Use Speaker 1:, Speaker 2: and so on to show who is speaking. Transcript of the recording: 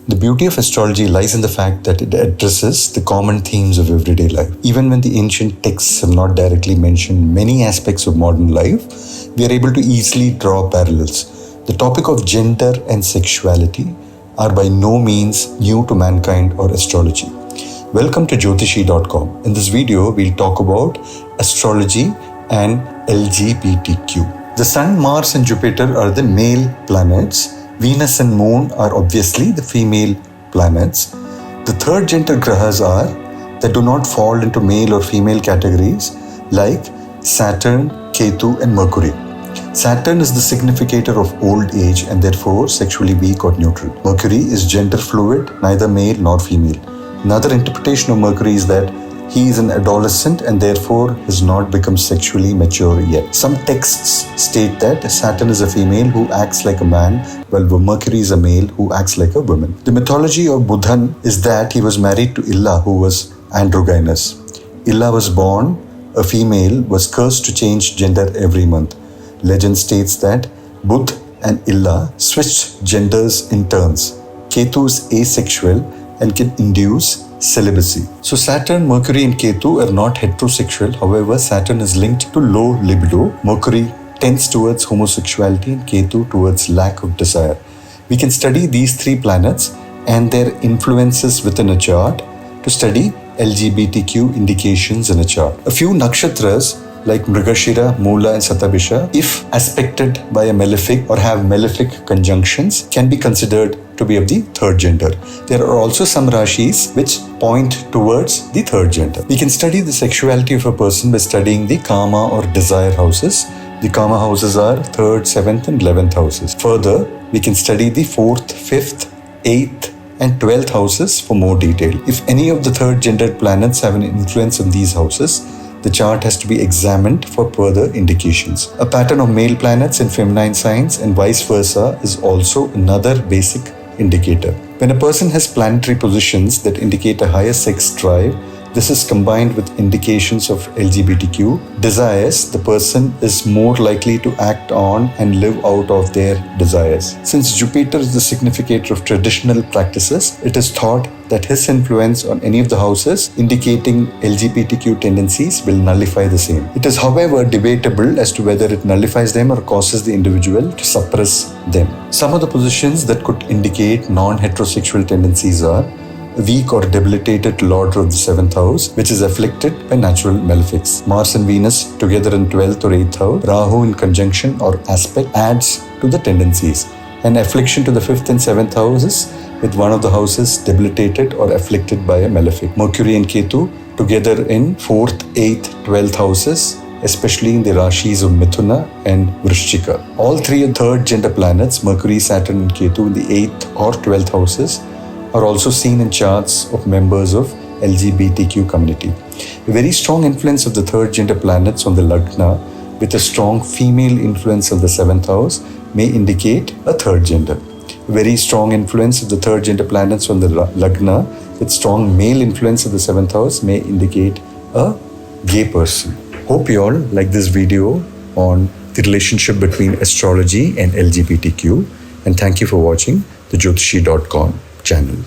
Speaker 1: The beauty of astrology lies in the fact that it addresses the common themes of everyday life. Even when the ancient texts have not directly mentioned many aspects of modern life, we are able to easily draw parallels. The topic of gender and sexuality are by no means new to mankind or astrology. Welcome to Jyotishi.com. In this video, we'll talk about astrology and LGBTQ. The Sun, Mars and Jupiter are the male planets. Venus and Moon are obviously the female planets. The third gender grahas are that do not fall into male or female categories like Saturn, Ketu and Mercury. Saturn is the significator of old age and therefore sexually weak or neutral. Mercury is gender fluid, neither male nor female. Another interpretation of Mercury is that he is an adolescent and therefore has not become sexually mature yet. Some texts state that Saturn is a female who acts like a man, while Mercury is a male who acts like a woman. The mythology of Budhan is that he was married to Illa, who was androgynous. Illa was born a female, was cursed to change gender every month. Legend states that Budh and Illa switched genders in turns. Ketu is asexual and can induce celibacy. So Saturn, Mercury and Ketu are not heterosexual. However, Saturn is linked to low libido. Mercury tends towards homosexuality and Ketu towards lack of desire. We can study these three planets and their influences within a chart to study LGBTQ indications in a chart. A few nakshatras like Mrigashira, Moola and Satabhisha, if aspected by a malefic or have malefic conjunctions, can be considered to be of the third gender. There are also some rashis which point towards the third gender. We can study the sexuality of a person by studying the Kama or desire houses. The Kama houses are 3rd, 7th and 11th houses. Further, we can study the 4th, 5th, 8th and 12th houses for more detail. If any of the third gendered planets have an influence on these houses, the chart has to be examined for further indications. A pattern of male planets and feminine signs and vice versa is also another basic indicator. When a person has planetary positions that indicate a higher sex drive, this is combined with indications of LGBTQ desires, the person is more likely to act on and live out of their desires. Since Jupiter is the significator of traditional practices, it is thought that his influence on any of the houses indicating LGBTQ tendencies will nullify the same. It is, however, debatable as to whether it nullifies them or causes the individual to suppress them. Some of the positions that could indicate non-heterosexual tendencies are a weak or debilitated lord of the 7th house, which is afflicted by natural malefics. Mars and Venus together in 12th or 8th house, Rahu in conjunction or aspect adds to the tendencies. An affliction to the 5th and 7th houses with one of the houses debilitated or afflicted by a malefic. Mercury and Ketu together in 4th, 8th, 12th houses, especially in the rashis of Mithuna and Vrishchika. All three third gender planets, Mercury, Saturn and Ketu in the 8th or 12th houses, are also seen in charts of members of LGBTQ community. A very strong influence of the third gender planets on the Lagna with a strong female influence of the 7th house may indicate a third gender. A very strong influence of the third gender planets on the Lagna with strong male influence of the 7th house may indicate a gay person. Hope you all like this video on the relationship between astrology and LGBTQ, and thank you for watching the Jyotishi.com channel.